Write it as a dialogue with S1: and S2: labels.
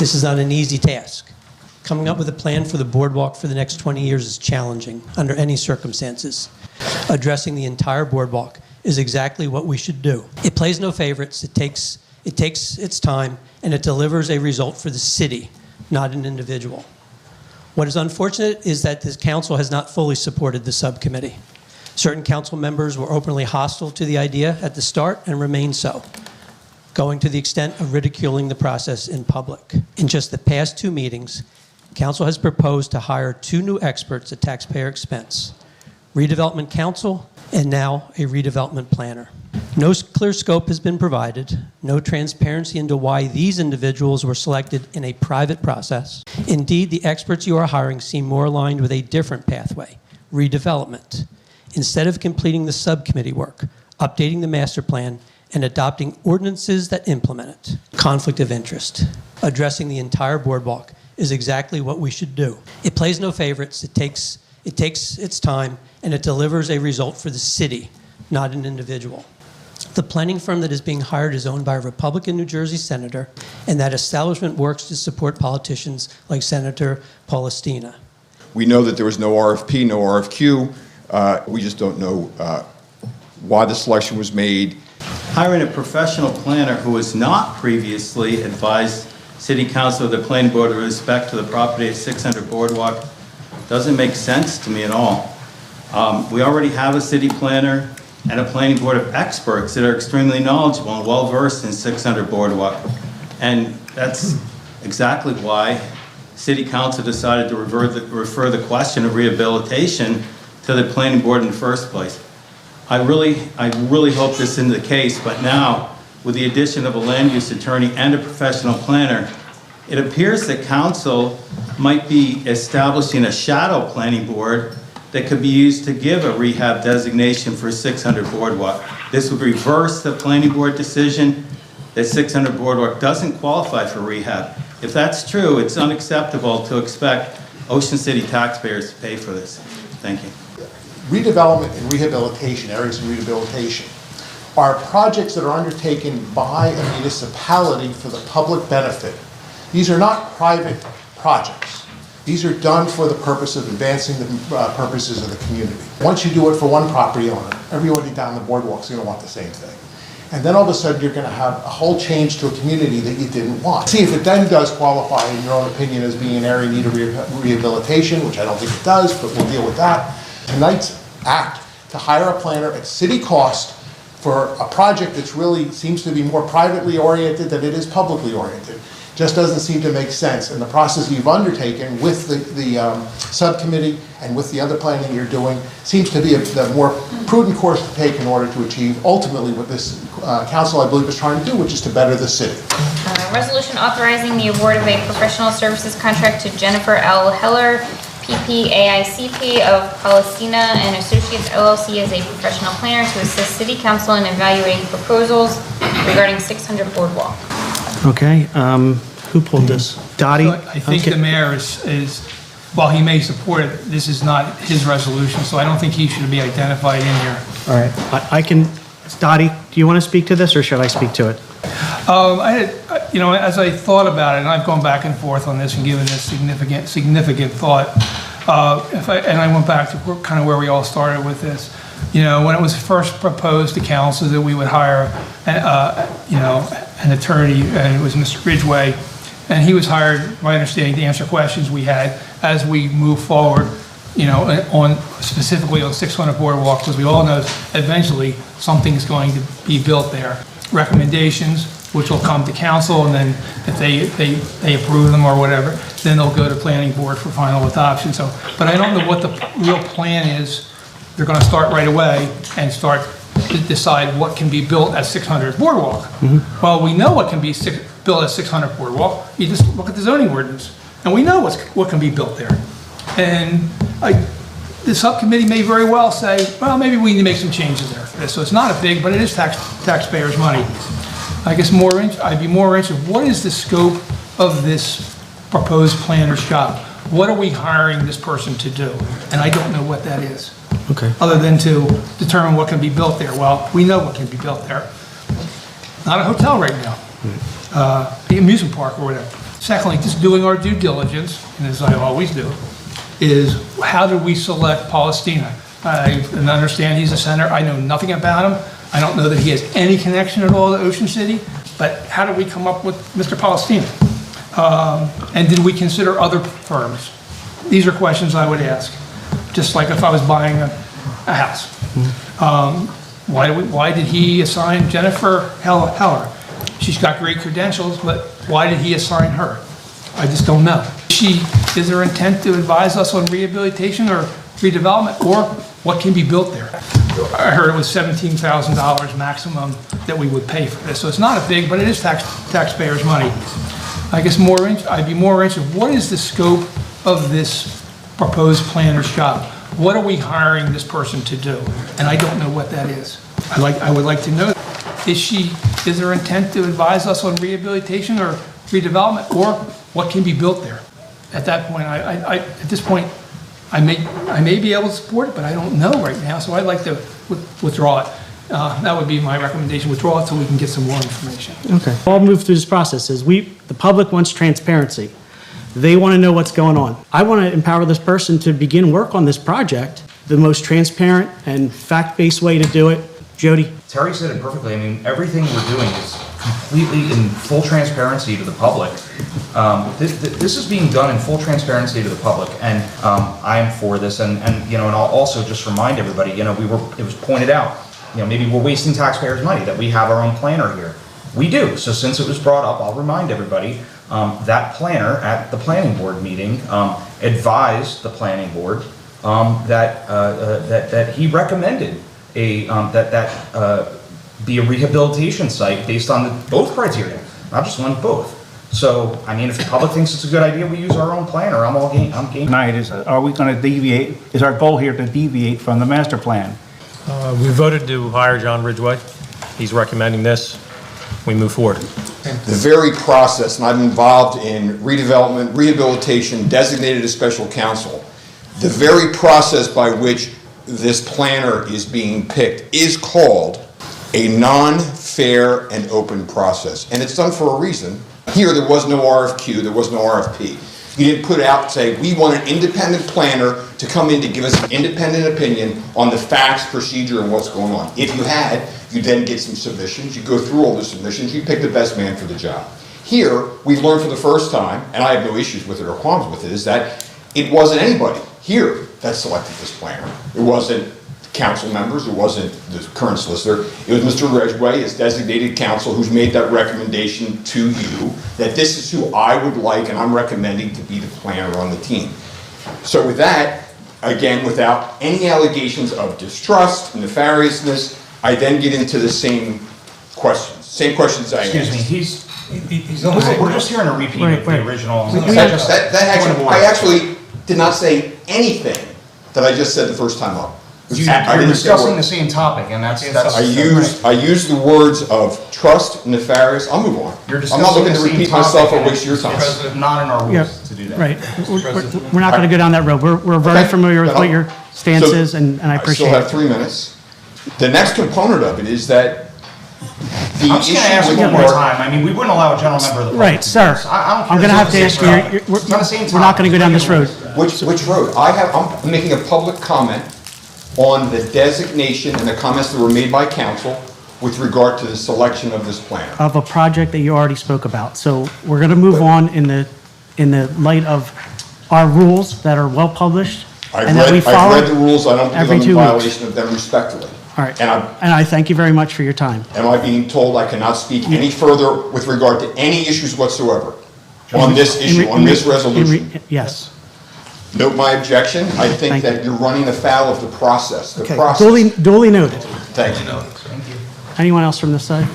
S1: This is not an easy task. Coming up with a plan for the boardwalk for the next 20 years is challenging under any circumstances. Addressing the entire boardwalk is exactly what we should do. It plays no favorites, it takes its time, and it delivers a result for the city, not an individual. What is unfortunate is that this council has not fully supported the subcommittee. Certain council members were openly hostile to the idea at the start and remain so, going to the extent of ridiculing the process in public. In just the past 2 meetings, council has proposed to hire 2 new experts at taxpayer expense, redevelopment counsel and now a redevelopment planner. No clear scope has been provided, no transparency into why these individuals were selected in a private process. Indeed, the experts you are hiring seem more aligned with a different pathway, redevelopment. Instead of completing the subcommittee work, updating the master plan, and adopting ordinances that implement it. Conflict of interest. Addressing the entire boardwalk is exactly what we should do. It plays no favorites, it takes its time, and it delivers a result for the city, not an individual. The planning firm that is being hired is owned by a Republican New Jersey senator, and that establishment works to support politicians like Senator Palestina.
S2: We know that there was no RFP, no RFQ. We just don't know why the selection was made.
S3: Hiring a professional planner who was not previously advised City Council or the Planning Board with respect to the property at 600 Boardwalk doesn't make sense to me at all. We already have a city planner and a planning board of experts that are extremely knowledgeable and well-versed in 600 Boardwalk. And that's exactly why City Council decided to refer the question of rehabilitation to the planning board in the first place. I really hope this isn't the case, but now, with the addition of a land use attorney and a professional planner, it appears that council might be establishing a shadow planning board that could be used to give a rehab designation for 600 Boardwalk. This would reverse the planning board decision that 600 Boardwalk doesn't qualify for rehab. If that's true, it's unacceptable to expect Ocean City taxpayers to pay for this. Thank you.
S4: Redevelopment and rehabilitation, areas of rehabilitation, are projects that are undertaken by a municipality for the public benefit. These are not private projects. These are done for the purpose of advancing the purposes of the community. Once you do it for one property owner, everybody down the boardwalk is going to want the same thing. And then all of a sudden you're going to have a whole change to a community that you didn't want. See if it then does qualify, in your own opinion, as being an area in need of rehabilitation, which I don't think it does, but we'll deal with that. Tonight's act to hire a planner at city cost for a project that's really seems to be more privately oriented than it is publicly oriented just doesn't seem to make sense. And the process you've undertaken with the subcommittee and with the other planning you're doing seems to be the more prudent course to take in order to achieve ultimately what this council, I believe, is trying to do, which is to better the city.
S5: Resolution authorizing the award of a professional services contract to Jennifer L. Heller, PPAICP of Palestina and Associates LLC as a professional planner to assist City Council in evaluating proposals regarding 600 Boardwalk.
S6: Okay, who pulled this? Dottie?
S7: So I think the mayor is, while he may support it, this is not his resolution, so I don't think he should be identified in here.
S6: All right, I can, Dottie, do you want to speak to this or should I speak to it?
S7: As I thought about it, and I've gone back and forth on this and given this significant thought, and I went back to kind of where we all started with this. You know, when it was first proposed to council that we would hire, an attorney, and it was Mr. Ridgway, and he was hired, my understanding, to answer questions we had as we move forward, specifically on 600 Boardwalk, because we all know eventually something's going to be built there. Recommendations, which will come to council, and then if they approve them or whatever, then they'll go to planning board for final adoption. So, but I don't know what the real plan is. They're going to start right away and start to decide what can be built at 600 Boardwalk. Mm-hmm. Well, we know what can be built at 600 Boardwalk. You just look at the zoning ordinance, and we know what can be built there. And the subcommittee may very well say, well, maybe we need to make some changes there. So it's not a big, but it is taxpayers' money. I guess I'd be more interested, what is the scope of this proposed planner's job? What are we hiring this person to do? And I don't know what that is. Okay. Other than to determine what can be built there. Well, we know what can be built there. Not a hotel right now. The amusement park or whatever. Secondly, just doing our due diligence, and as I always do, is how do we select Palestina? I understand he's a senator. I know nothing about him. I don't know that he has any connection at all to Ocean City, but how did we come up with Mr. Palestina? And did we consider other firms? These are questions I would ask, just like if I was buying a house. Why did he assign Jennifer Heller? She's got great credentials, but why did he assign her? I just don't know. Is there intent to advise us on rehabilitation or redevelopment, or what can be built there? I heard it was $17,000 maximum that we would pay for this, so it's not a big, but it is taxpayers' money. I guess I'd be more interested, what is the scope of this proposed planner's job? What are we hiring this person to do? And I don't know what that is. I would like to know. Is there intent to advise us on rehabilitation or redevelopment, or what can be built there? At that point, at this point, I may be able to support it, but I don't know right now, so I'd like to withdraw it. That would be my recommendation, withdraw it so we can get some more information.
S6: Okay. I'll move through this process. The public wants transparency. They want to know what's going on. I want to empower this person to begin work on this project, the most transparent and fact-based way to do it. Jody?
S8: Terry said it perfectly. I mean, everything we're doing is completely in full transparency to the public. This is being done in full transparency to the public, and I am for this. And I'll also just remind everybody, it was pointed out, maybe we're wasting taxpayers' money, that we have our own planner here. We do. So since it was brought up, I'll remind everybody, that planner at the planning board meeting advised the planning board that he recommended that be a rehabilitation site based on both criteria, not just one, both. So, I mean, if the public thinks it's a good idea, we use our own planner. I'm game.
S9: Tonight is, are we going to deviate, is our goal here to deviate from the master plan?
S10: We voted to hire John Ridgway. He's recommending this. We move forward.
S2: The very process, and I'm involved in redevelopment, rehabilitation, designated as special counsel, the very process by which this planner is being picked is called a non-fair and open process. And it's done for a reason. Here, there was no RFQ, there was no RFP. You didn't put out and say, we want an independent planner to come in to give us an independent opinion on the facts, procedure, and what's going on. If you had, you then get some submissions, you go through all the submissions, you pick the best man for the job. Here, we learned for the first time, and I have no issues with it or qualms with it, is that it wasn't anybody here that selected this planner. It wasn't council members, it wasn't the current solicitor, it was Mr. Ridgway, as designated counsel, who's made that recommendation to you, that this is who I would like and I'm recommending to be the planner on the team. So with that, again, without any allegations of distrust, nefariousness, I then get into the same questions I asked.
S8: Excuse me, we're just hearing a repeat of the original.
S2: I actually did not say anything that I just said the first time up.
S8: You're discussing the same topic, and that's.
S2: I used the words of trust, nefarious. I'll move on. I'm not looking to repeat myself or waste your time.
S8: It's not in our rules to do that.
S6: Right. We're not going to go down that road. We're very familiar with what your stance is, and I appreciate it.
S2: I still have 3 minutes. The next component of it is that the
S8: I'm just going to ask one more time. I mean, we wouldn't allow a general member of the public.
S6: Right, sir. I'm going to have to ask you, we're not going to go down this road.
S2: Which road? I'm making a public comment on the designation and the comments that were made by council with regard to the selection of this planner.
S6: Of a project that you already spoke about. So we're going to move on in the light of our rules that are well published and that we follow.
S2: I've read the rules. I don't believe I'm in
S6: 2
S2: violation of them respectfully.
S6: All right.
S2: And
S6: I thank you very much for your time.
S2: am I being told I cannot speak any further with regard to any issues whatsoever on this issue, on this resolution?
S6: Yes.
S2: Note my objection. I think
S6: Thank
S2: that
S6: you.
S2: you're running afoul of the process. The
S6: Okay,
S2: process.
S6: duly noted.
S2: Thank you.
S6: Anyone else from this side?